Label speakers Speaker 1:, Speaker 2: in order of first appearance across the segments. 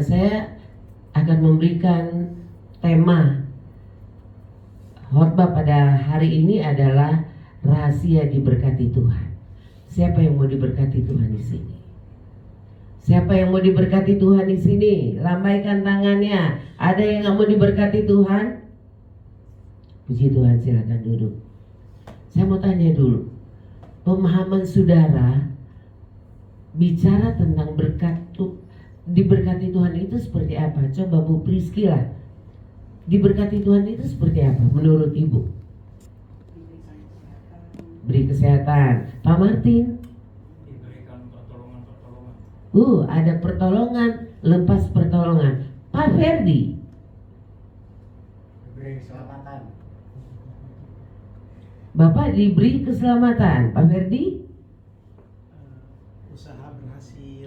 Speaker 1: Saya akan memberikan tema khotbah pada hari ini adalah rahasia diberkati Tuhan. Siapa yang mau diberkati Tuhan di sini? Siapa yang mau diberkati Tuhan di sini? Lambaikan tangannya. Ada yang nggak mau diberkati Tuhan? Puji Tuhan, silakan duduk. Saya mau tanya dulu, pemahaman saudara bicara tentang diberkati Tuhan itu seperti apa? Coba Bu Priski lah. Diberkati Tuhan itu seperti apa menurut Ibu? Beri kesehatan. Pak Martin?
Speaker 2: Diberikan pertolongan-pertolongan.
Speaker 1: Ada pertolongan, lepas pertolongan. Pak Ferdi?
Speaker 2: Diberi keselamatan.
Speaker 1: Bapak diberi keselamatan. Pak Ferdi?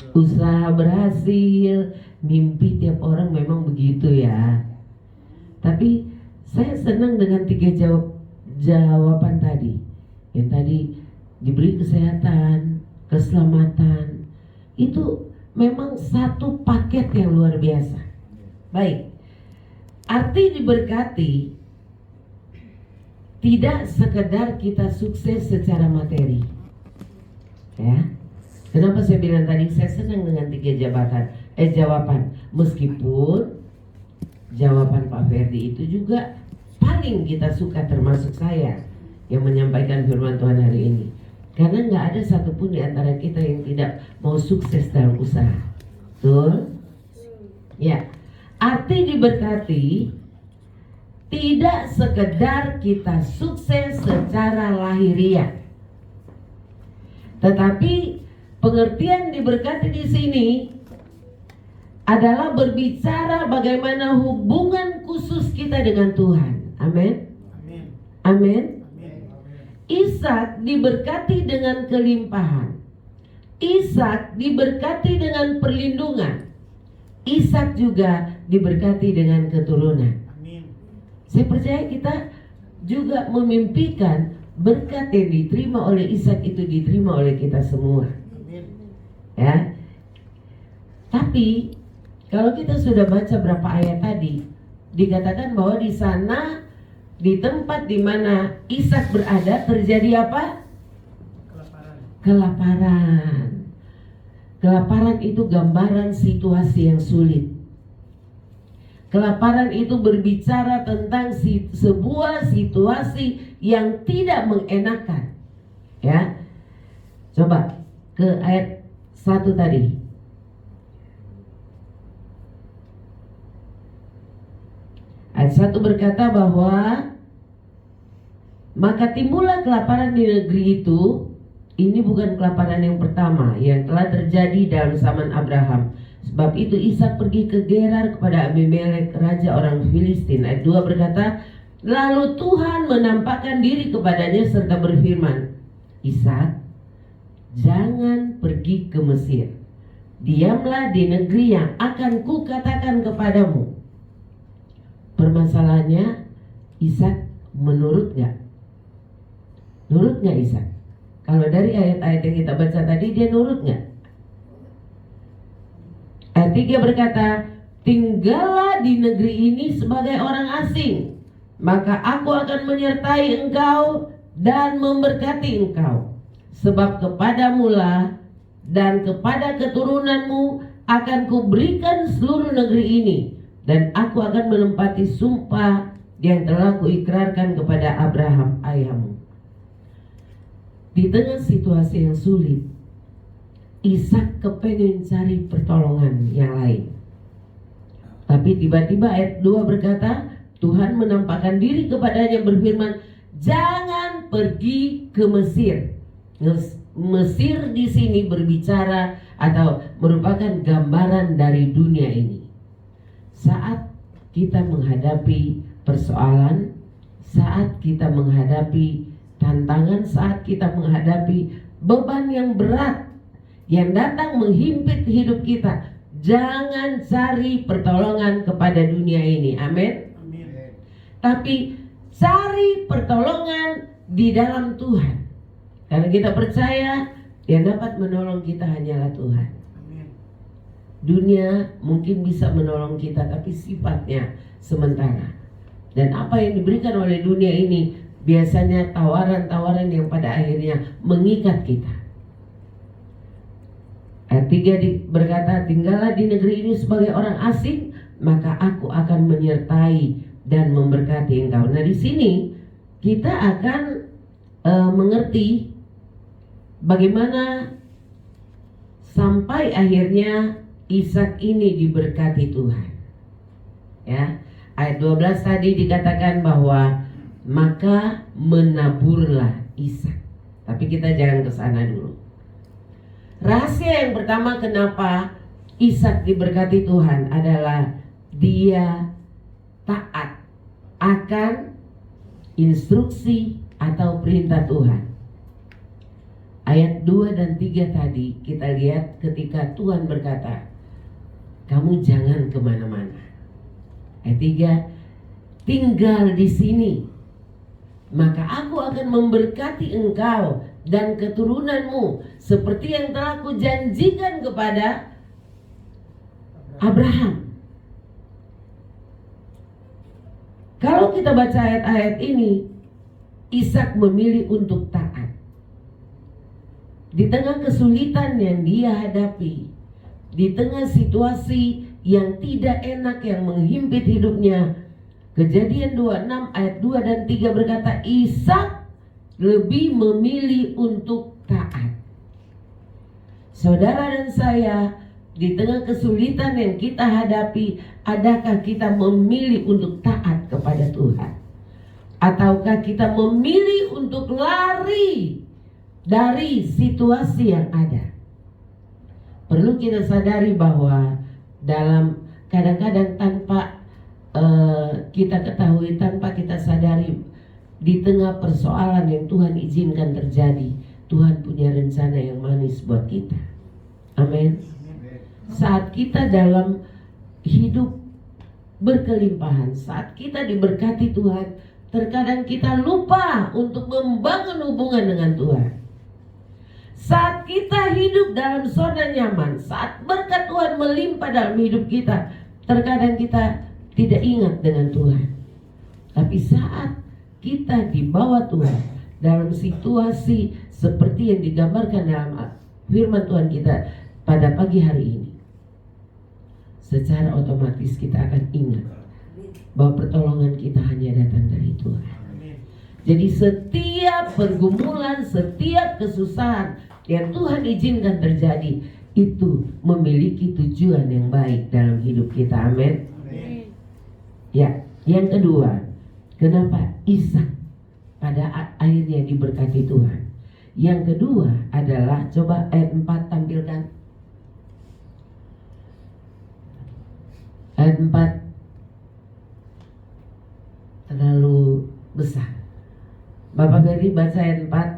Speaker 1: Usaha berhasil. Mimpi tiap orang memang begitu ya. Tapi saya senang dengan 3 jawaban tadi. Yang tadi diberi kesehatan, keselamatan. Itu memang satu paket yang luar biasa. Baik. Arti diberkati tidak sekedar kita sukses secara materi. Ya. Kenapa saya bilang tadi saya senang dengan 3 jawaban. Meskipun jawaban Pak Ferdi itu juga paling kita suka, termasuk saya yang menyampaikan firman Tuhan hari ini. Karena nggak ada satupun di antara kita yang tidak mau sukses dalam usaha. Betul? Ya. Arti diberkati tidak sekedar kita sukses secara lahiriah. Tetapi pengertian diberkati di sini adalah berbicara bagaimana hubungan khusus kita dengan Tuhan. Amin. Amin. Ishak diberkati dengan kelimpahan. Ishak diberkati dengan perlindungan. Ishak juga diberkati dengan keturunan. Saya percaya kita juga memimpikan berkat yang diterima oleh Ishak itu diterima oleh kita semua. Ya. Tapi kalau kita sudah baca berapa ayat tadi, dikatakan bahwa di sana, di tempat di mana Ishak berada, terjadi apa? Kelaparan. Kelaparan itu gambaran situasi yang sulit. Kelaparan itu berbicara tentang sebuah situasi yang tidak mengenakan. Ya. Coba ke ayat 1 tadi. Ayat 1 berkata bahwa maka timbullah kelaparan di negeri itu. Ini bukan kelaparan yang pertama yang telah terjadi dalam zaman Abraham. Sebab itu Ishak pergi ke Gerar kepada Abimelek, raja orang Filistin. Ayat 2 berkata, lalu Tuhan menampakkan diri kepadanya serta berfirman, Ishak, jangan pergi ke Mesir. Diamlah di negeri yang akan kukatakan kepadamu. Permasalahannya, Ishak menurut gak? Nurut gak Ishak? Kalau dari ayat-ayat yang kita baca tadi, dia nurut gak? Ayat 3 berkata, tinggallah di negeri ini sebagai orang asing, maka aku akan menyertai engkau dan memberkati engkau. Sebab kepadamulah dan kepada keturunanmu akan kuberikan seluruh negeri ini, dan aku akan menempati sumpah yang telah kuikrarkan kepada Abraham ayahmu. Di tengah situasi yang sulit, Ishak kepengen cari pertolongan yang lain. Tapi tiba-tiba ayat 2 berkata, Tuhan menampakkan diri kepadanya berfirman, jangan pergi ke Mesir. Mesir di sini berbicara atau merupakan gambaran dari dunia ini. Saat kita menghadapi persoalan, saat kita menghadapi tantangan, saat kita menghadapi beban yang berat yang datang menghimpit hidup kita, jangan cari pertolongan kepada dunia ini. Amin. Tapi cari pertolongan di dalam Tuhan. Karena kita percaya yang dapat menolong kita hanyalah Tuhan. Dunia mungkin bisa menolong kita, tapi sifatnya sementara. Dan apa yang diberikan oleh dunia ini biasanya tawaran-tawaran yang pada akhirnya mengikat kita. Ayat 3 berkata, tinggallah di negeri ini sebagai orang asing, maka aku akan menyertai dan memberkati engkau. Nah, di sini kita akan mengerti bagaimana sampai akhirnya Ishak ini diberkati Tuhan. Ya, ayat 12 tadi dikatakan bahwa maka menaburlah Ishak. Tapi kita jangan ke sana dulu. Rahasia yang pertama kenapa Ishak diberkati Tuhan adalah dia taat akan instruksi atau perintah Tuhan. Ayat 2 dan 3 tadi kita lihat ketika Tuhan berkata, kamu jangan kemana-mana. Ayat 3, tinggal di sini, maka aku akan memberkati engkau dan keturunanmu seperti yang telah kujanjikan kepada Abraham. Kalau kita baca ayat-ayat ini, Ishak memilih untuk taat. Di tengah kesulitan yang dia hadapi, di tengah situasi yang tidak enak yang menghimpit hidupnya, Kejadian 26 ayat 2 dan 3 berkata, Ishak lebih memilih untuk taat. Saudara dan saya, di tengah kesulitan yang kita hadapi, adakah kita memilih untuk taat kepada Tuhan? Ataukah kita memilih untuk lari dari situasi yang ada? Perlu kita sadari bahwa dalam kadang-kadang tanpa kita ketahui, tanpa kita sadari, di tengah persoalan yang Tuhan izinkan terjadi, Tuhan punya rencana yang manis buat kita. Amin. Saat kita dalam hidup berkelimpahan, saat kita diberkati Tuhan, terkadang kita lupa untuk membangun hubungan dengan Tuhan. Saat kita hidup dalam zona nyaman, saat berkat Tuhan melimpah dalam hidup kita, terkadang kita tidak ingat dengan Tuhan. Tapi saat kita di bawah Tuhan, dalam situasi seperti yang digambarkan dalam firman Tuhan kita pada pagi hari ini, secara otomatis kita akan ingat bahwa pertolongan kita hanya datang dari Tuhan. Jadi setiap pergumulan, setiap kesusahan yang Tuhan izinkan terjadi, itu memiliki tujuan yang baik dalam hidup kita. Amin. Ya, yang kedua, kenapa Ishak pada akhirnya diberkati Tuhan? Yang kedua adalah, coba ayat 4 tampilkan. Ayat 4 terlalu besar. Bapak Beri baca ayat 4.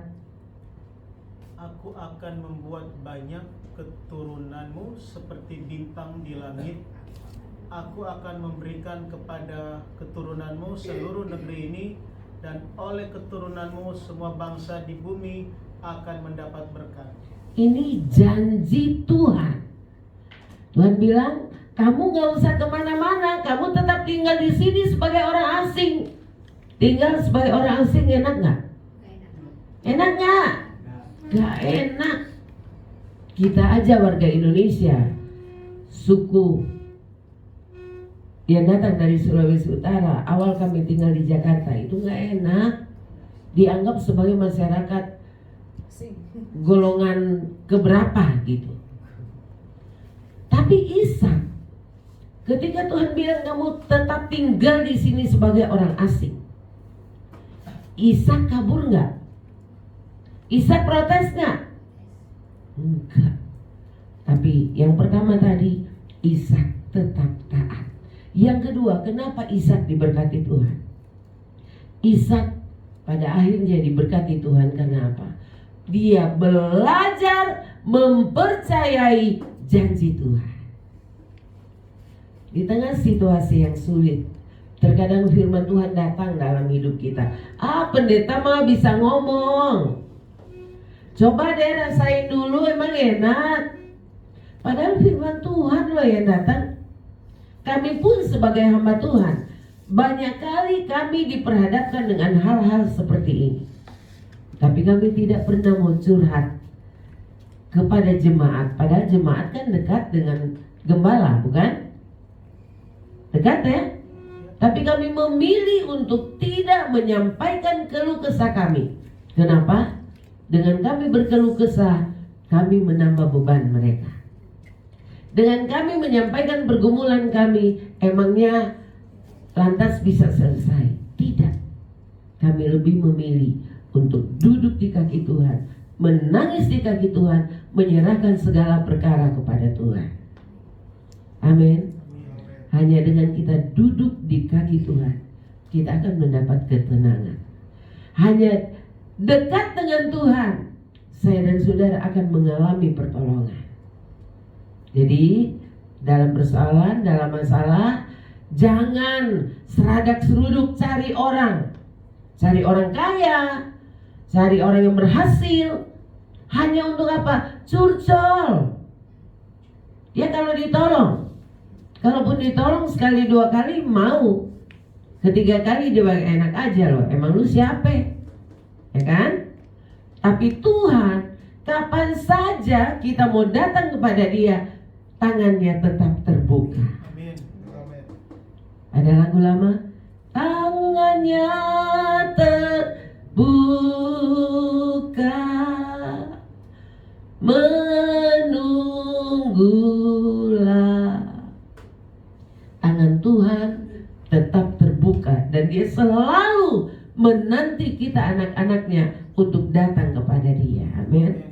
Speaker 2: Aku akan membuat banyak keturunanmu seperti bintang di langit. Aku akan memberikan kepada keturunanmu seluruh negeri ini, dan oleh keturunanmu semua bangsa di bumi akan mendapat berkat.
Speaker 1: Ini janji Tuhan. Tuhan bilang, kamu gak usah kemana-mana, kamu tetap tinggal di sini sebagai orang asing. Tinggal sebagai orang asing enak gak? Enak gak? Gak enak. Kita aja warga Indonesia, suku yang datang dari Sulawesi Utara, awal kami tinggal di Jakarta, itu gak enak. Dianggap sebagai masyarakat golongan keberapa gitu. Tapi Ishak, ketika Tuhan bilang kamu tetap tinggal di sini sebagai orang asing, Ishak kabur nggak? Ishak protes nggak? Enggak. Tapi yang pertama tadi, Ishak tetap taat. Yang kedua, kenapa Ishak diberkati Tuhan? Ishak pada akhirnya diberkati Tuhan karena apa? Dia belajar mempercayai janji Tuhan. Di tengah situasi yang sulit, terkadang firman Tuhan datang dalam hidup kita. Pendeta mah bisa ngomong. Coba deh rasain dulu, emang enak. Padahal firman Tuhan loh yang datang. Kami pun sebagai hamba Tuhan, banyak kali kami diperhadapkan dengan hal-hal seperti ini. Tapi kami tidak pernah mau curhat kepada jemaat. Padahal jemaat kan dekat dengan gembala, bukan? Dekat ya? Tapi kami memilih untuk tidak menyampaikan keluh kesah kami. Kenapa? Dengan kami berkeluh kesah, kami menambah beban mereka. Dengan kami menyampaikan pergumulan kami, emangnya lantas bisa selesai? Tidak. Kami lebih memilih untuk duduk di kaki Tuhan, menangis di kaki Tuhan, menyerahkan segala perkara kepada Tuhan. Amin. Hanya dengan kita duduk di kaki Tuhan, kita akan mendapat ketenangan. Hanya dekat dengan Tuhan, saya dan saudara akan mengalami pertolongan. Jadi dalam persoalan, dalam masalah, jangan seradak seruduk cari orang. Cari orang kaya, cari orang yang berhasil. Hanya untuk apa? Curcol. Ya kalau ditolong. Kalaupun ditolong sekali dua kali mau. Ketiga kali dia enak aja loh. Emang lu siapa? Ya kan? Tapi Tuhan, kapan saja kita mau datang kepada Dia, tangannya tetap terbuka.
Speaker 2: Amin. Amin.
Speaker 1: Ada lagu lama, tangannya terbuka, menunggulah. Tangan Tuhan tetap terbuka dan Dia selalu menanti kita anak-anaknya untuk datang kepada Dia. Amin.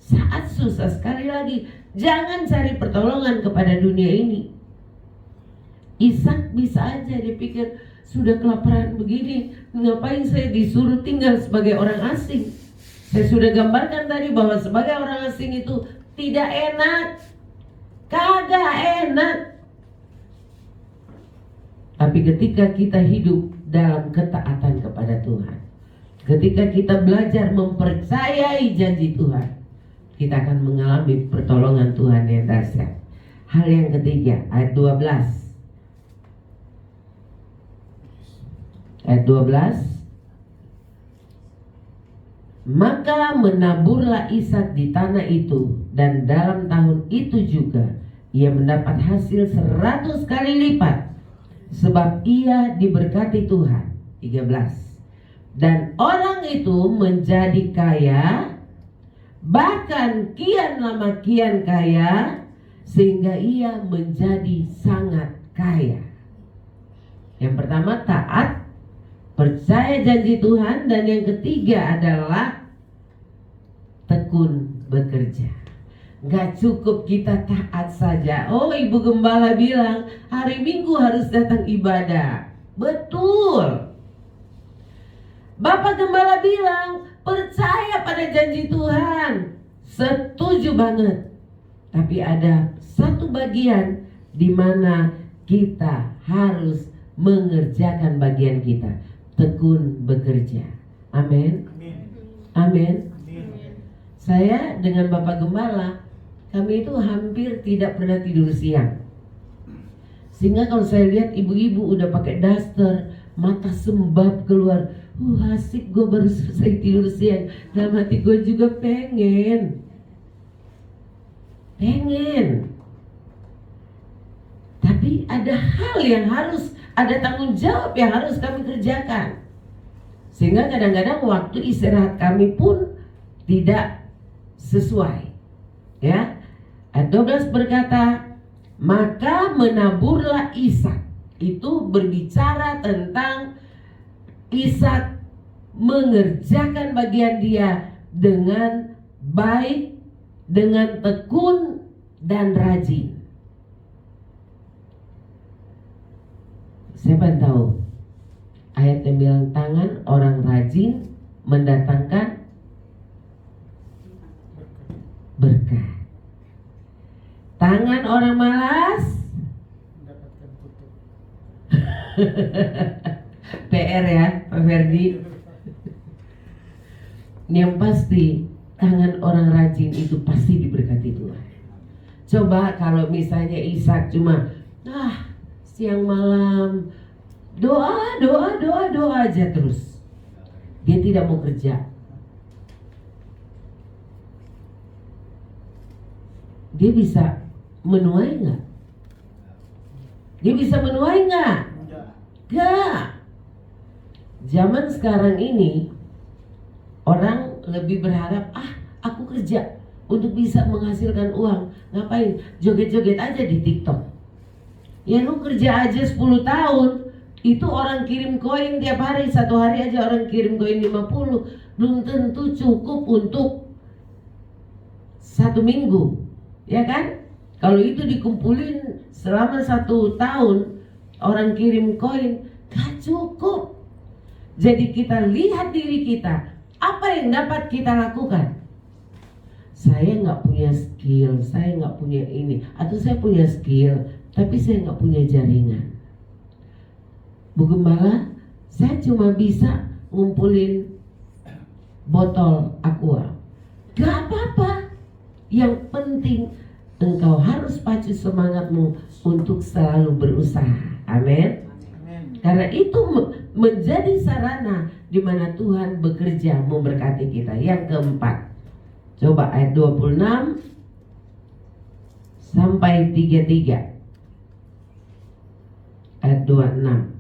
Speaker 1: Saat susah, sekali lagi, jangan cari pertolongan kepada dunia ini. Ishak bisa aja dipikir, sudah kelaparan begini, ngapain saya disuruh tinggal sebagai orang asing? Saya sudah gambarkan tadi bahwa sebagai orang asing itu tidak enak. Kagak enak. Tapi ketika kita hidup dalam ketaatan kepada Tuhan, ketika kita belajar mempercayai janji Tuhan, kita akan mengalami pertolongan Tuhan yang dahsyat. Hal yang ketiga, ayat 12. Ayat 12. Maka menaburlah Ishak di tanah itu, dan dalam tahun itu juga ia mendapat hasil 100 kali lipat, sebab ia diberkati Tuhan. 13. Dan orang itu menjadi kaya, bahkan kian lama kian kaya, sehingga ia menjadi sangat kaya. Yang pertama taat, percaya janji Tuhan, dan yang ketiga adalah tekun bekerja. Gak cukup kita taat saja. Oh, Ibu Gembala bilang hari Minggu harus datang ibadah. Betul. Bapak Gembala bilang percaya pada janji Tuhan. Setuju banget. Tapi ada satu bagian di mana kita harus mengerjakan bagian kita. Tekun bekerja. Amin. Amin. Saya dengan Bapak Gembala, kami itu hampir tidak pernah tidur siang. Sehingga kalau saya lihat ibu-ibu udah pakai daster, mata sembab keluar, asik, gue baru selesai tidur siang. Dalam hati gue juga pengen. Tapi ada hal yang harus, ada tanggung jawab yang harus kami kerjakan. Sehingga kadang-kadang waktu istirahat kami pun tidak sesuai. Ya. Ayat 12 berkata, maka menaburlah Ishak. Itu berbicara tentang Ishak mengerjakan bagian dia dengan baik, dengan tekun dan rajin. Siapa yang tahu? Ayat yang bilang tangan orang rajin mendatangkan berkah. Tangan orang malas
Speaker 2: Mendapatkan tutup.
Speaker 1: PR ya Pak Ferdi. Yang pasti tangan orang rajin itu pasti diberkati Tuhan. Coba kalau misalnya Ishak cuma siang malam doa aja terus. Dia tidak mau kerja. Dia bisa menuai nggak? Dia bisa menuai nggak? Nggak. Zaman sekarang ini orang lebih berharap aku kerja untuk bisa menghasilkan uang. Ngapain? Joget-joget aja di TikTok. Ya lu kerja aja 10 tahun, itu orang kirim koin tiap hari. Satu hari aja orang kirim koin 50, belum tentu cukup untuk 1 minggu, ya kan? Kalau itu dikumpulin selama 1 tahun, orang kirim koin gak cukup. Jadi kita lihat diri kita, apa yang dapat kita lakukan. Saya nggak punya skill, saya nggak punya ini, atau saya punya skill tapi saya nggak punya jaringan. Bu Gembala, saya cuma bisa ngumpulin botol aqua. Gak apa-apa. Yang penting engkau harus pacu semangatmu untuk selalu berusaha. Amin. Karena itu menjadi sarana di mana Tuhan bekerja memberkati kita. Yang keempat, coba ayat 26 sampai 33. Ayat 26.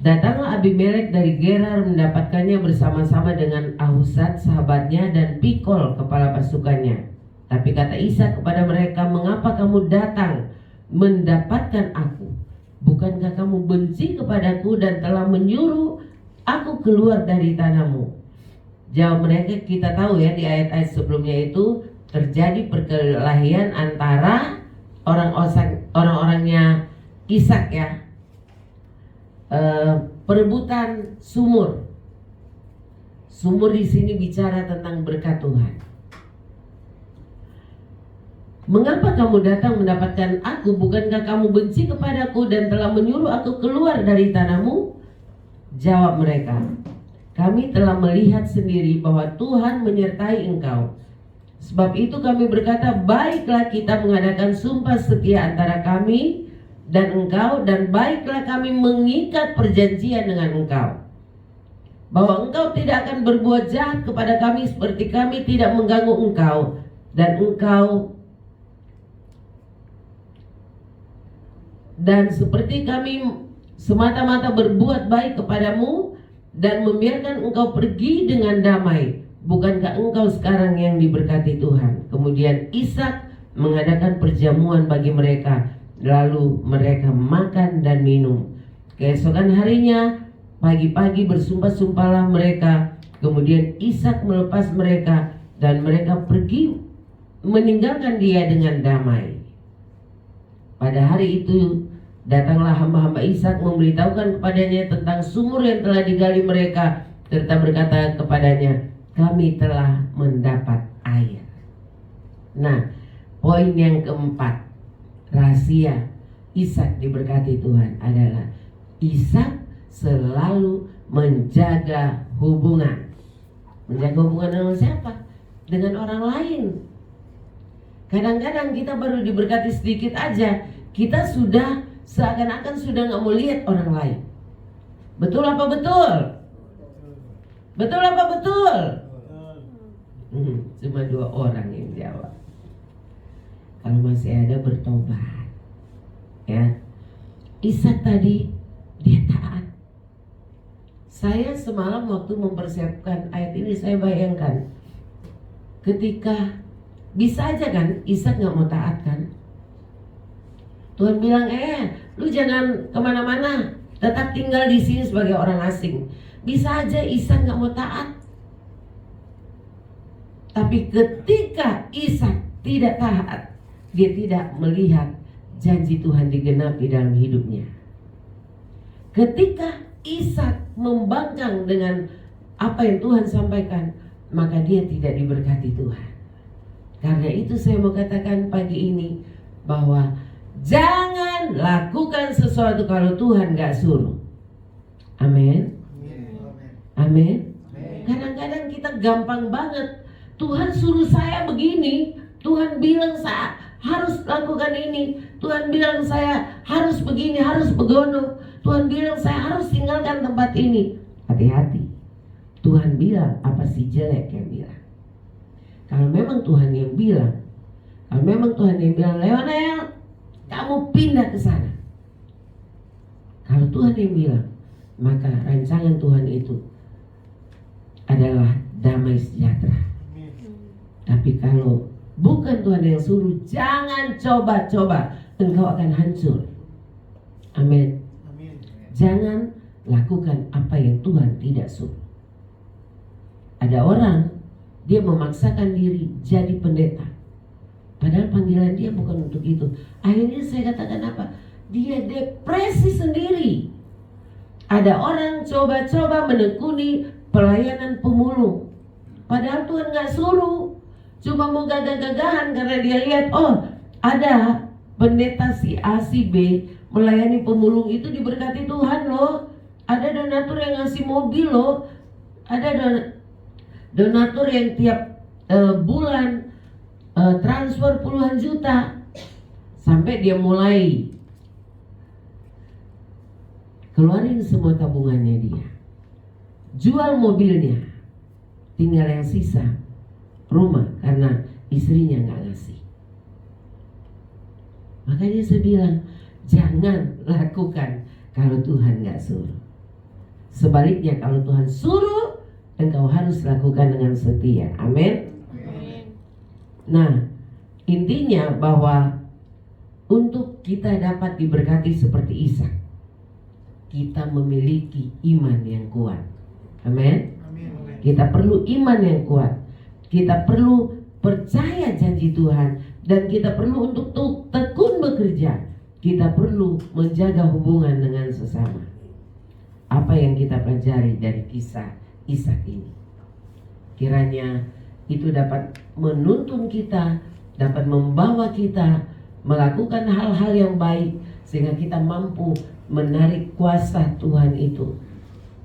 Speaker 1: Datanglah Abimelek dari Gerar mendapatkannya bersama-sama dengan Ahuzat sahabatnya dan Pikol kepala pasukannya. Tapi kata Ishak kepada mereka, mengapa kamu datang mendapatkan aku? Bukankah kamu benci kepadaku dan telah menyuruh aku keluar dari tanahmu? Jawab mereka, kita tahu ya di ayat-ayat sebelumnya itu terjadi perkelahian antara orang-orangnya Ishak ya. Perebutan sumur. Sumur di sini bicara tentang berkat Tuhan. Mengapa kamu datang mendapatkan aku? Bukankah kamu benci kepadaku dan telah menyuruh aku keluar dari tanahmu? Jawab mereka, kami telah melihat sendiri bahwa Tuhan menyertai engkau. Sebab itu kami berkata, baiklah kita mengadakan sumpah setia antara kami dan engkau, dan baiklah kami mengikat perjanjian dengan engkau, bahwa engkau tidak akan berbuat jahat kepada kami seperti kami tidak mengganggu engkau, dan seperti kami semata-mata berbuat baik kepadamu dan membiarkan engkau pergi dengan damai. Bukankah engkau sekarang yang diberkati Tuhan? Kemudian Ishak mengadakan perjamuan bagi mereka. Lalu mereka makan dan minum. Keesokan harinya pagi-pagi bersumpah-sumpahlah mereka. Kemudian Ishak melepas mereka dan mereka pergi meninggalkan dia dengan damai. Pada hari itu datanglah hamba-hamba Ishak memberitahukan kepadanya tentang sumur yang telah digali mereka, serta berkata kepadanya, kami telah mendapat air. Nah, poin yang keempat, rahasia Ishak diberkati Tuhan adalah Ishak selalu menjaga hubungan. Menjaga hubungan dengan siapa? Dengan orang lain. Kadang-kadang kita baru diberkati sedikit aja, kita sudah seakan-akan sudah gak mau lihat orang lain. Betul apa betul? Betul apa betul? Cuma 2 orang yang jawab. Kalau masih ada bertobat. Ya, Ishak tadi dia taat. Saya semalam waktu mempersiapkan ayat ini, saya bayangkan ketika bisa aja kan Ishak nggak mau taat kan. Tuhan bilang, lu jangan kemana-mana, tetap tinggal di sini sebagai orang asing. Bisa aja Ishak nggak mau taat. Tapi ketika Ishak tidak taat, dia tidak melihat janji Tuhan digenapi dalam hidupnya. Ketika Ishak membangkang dengan apa yang Tuhan sampaikan, maka dia tidak diberkati Tuhan. Karena itu saya mau katakan pagi ini bahwa jangan lakukan sesuatu kalau Tuhan gak suruh. Amin. Amin. Kadang-kadang kita gampang banget Tuhan suruh saya begini, Tuhan bilang saya harus lakukan ini, Tuhan bilang saya harus begini, harus begono, Tuhan bilang saya harus tinggalkan tempat ini. Hati-hati, Tuhan bilang apa sih jelek yang bilang? Kalau memang Tuhan yang bilang, Leonel, kamu pindah ke sana. Kalau Tuhan yang bilang, maka rancangan Tuhan itu adalah damai sejahtera. Tapi kalau bukan Tuhan yang suruh, jangan coba-coba, engkau akan hancur. Amin. Jangan lakukan apa yang Tuhan tidak suruh. Ada orang, dia memaksakan diri jadi pendeta, padahal panggilan dia bukan untuk itu. Akhirnya saya katakan apa? Dia depresi sendiri. Ada orang coba-coba menekuni pelayanan pemulung, padahal Tuhan gak suruh. Cuma mau gagah-gagahan karena dia lihat, oh ada pendeta si A si B melayani pemulung itu diberkati Tuhan loh. Ada donatur yang ngasih mobil loh. Ada donatur yang tiap bulan transfer puluhan juta. Sampai dia mulai keluarin semua tabungannya dia, jual mobilnya, tinggal yang sisa rumah karena istrinya nggak ngasih. Makanya saya bilang jangan lakukan kalau Tuhan nggak suruh. Sebaliknya kalau Tuhan suruh, engkau harus lakukan dengan setia. Amin. Nah, intinya bahwa untuk kita dapat diberkati seperti Ishak, kita memiliki iman yang kuat. Amin. Kita perlu iman yang kuat. Kita perlu percaya janji Tuhan. Dan kita perlu untuk tekun bekerja. Kita perlu menjaga hubungan dengan sesama. Apa yang kita pelajari dari kisah Ishak ini, kiranya itu dapat menuntun kita, dapat membawa kita melakukan hal-hal yang baik, sehingga kita mampu menarik kuasa Tuhan itu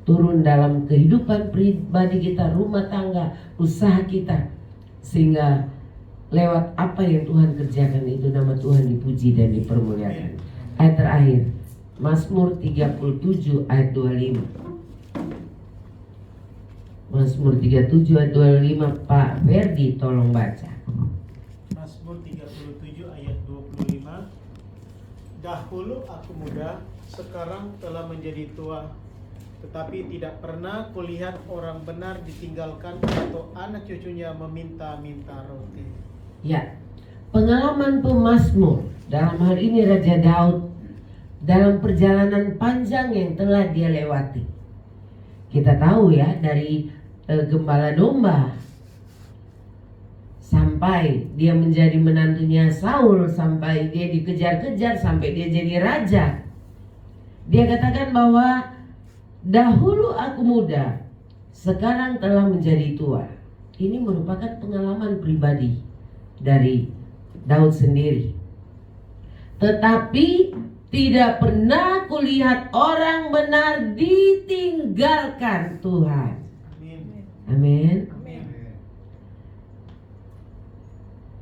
Speaker 1: turun dalam kehidupan pribadi kita, rumah tangga, usaha kita, sehingga lewat apa yang Tuhan kerjakan itu nama Tuhan dipuji dan dipermuliakan. Ayat terakhir, Mazmur 37 ayat 25. Mazmur 37 ayat 25, Pak Verdi tolong baca.
Speaker 2: Mazmur 37 ayat 25. Dahulu aku muda, sekarang telah menjadi tua, tetapi tidak pernah kulihat orang benar ditinggalkan atau anak cucunya meminta-minta roti.
Speaker 1: Ya, pengalaman pemazmur, dalam hal ini Raja Daud, dalam perjalanan panjang yang telah dia lewati. Kita tahu ya, dari gembala domba sampai dia menjadi menantunya Saul, sampai dia dikejar-kejar, sampai dia jadi raja. Dia katakan bahwa dahulu aku muda, sekarang telah menjadi tua. Ini merupakan pengalaman pribadi dari Daud sendiri. Tetapi tidak pernah kulihat orang benar ditinggalkan Tuhan. Amin.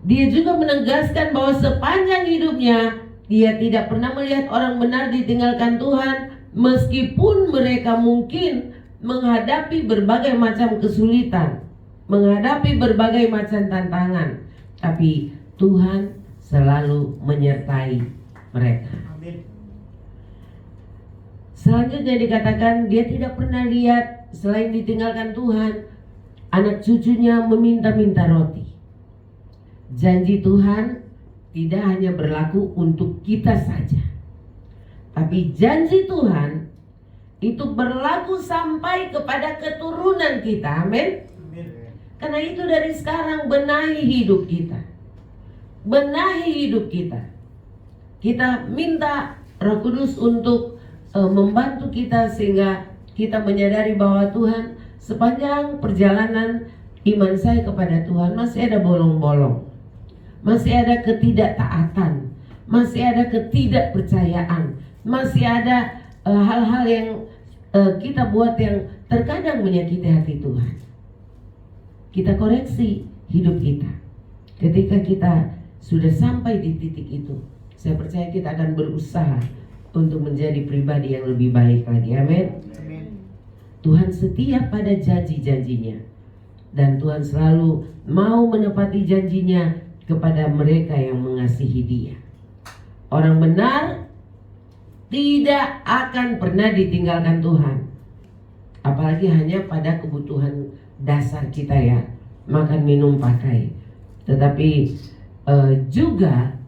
Speaker 1: Dia juga menegaskan bahwa sepanjang hidupnya dia tidak pernah melihat orang benar ditinggalkan Tuhan, meskipun mereka mungkin menghadapi berbagai macam kesulitan, menghadapi berbagai macam tantangan, tapi Tuhan selalu menyertai mereka.
Speaker 2: Amin.
Speaker 1: Selanjutnya dikatakan dia tidak pernah lihat selain ditinggalkan Tuhan, anak cucunya meminta-minta roti. Janji Tuhan tidak hanya berlaku untuk kita saja, tapi janji Tuhan itu berlaku sampai kepada keturunan kita. Amin. Karena itu dari sekarang benahi hidup kita. Benahi hidup kita. Kita minta Roh Kudus untuk membantu kita, sehingga kita menyadari bahwa Tuhan, sepanjang perjalanan iman saya kepada Tuhan masih ada bolong-bolong, masih ada ketidaktaatan, masih ada ketidakpercayaan, masih ada hal-hal yang kita buat yang terkadang menyakiti hati Tuhan. Kita koreksi, hidup kita. Ketika kita sudah sampai di titik itu, saya percaya kita akan berusaha untuk menjadi pribadi yang lebih baik lagi. Amin. Tuhan setia pada janji-janjinya, dan Tuhan selalu mau menepati janjinya kepada mereka yang mengasihi Dia. Orang benar tidak akan pernah ditinggalkan Tuhan, apalagi hanya pada kebutuhan dasar kita ya, makan, minum, pakai. Tetapi juga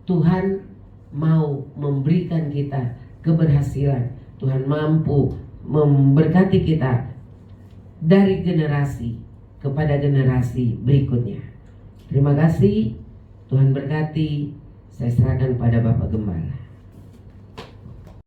Speaker 1: Tuhan mau memberikan kita keberhasilan. Tuhan mampu memberkati kita dari generasi kepada generasi berikutnya. Terima kasih, Tuhan berkati. Saya serahkan pada Bapak Gembala.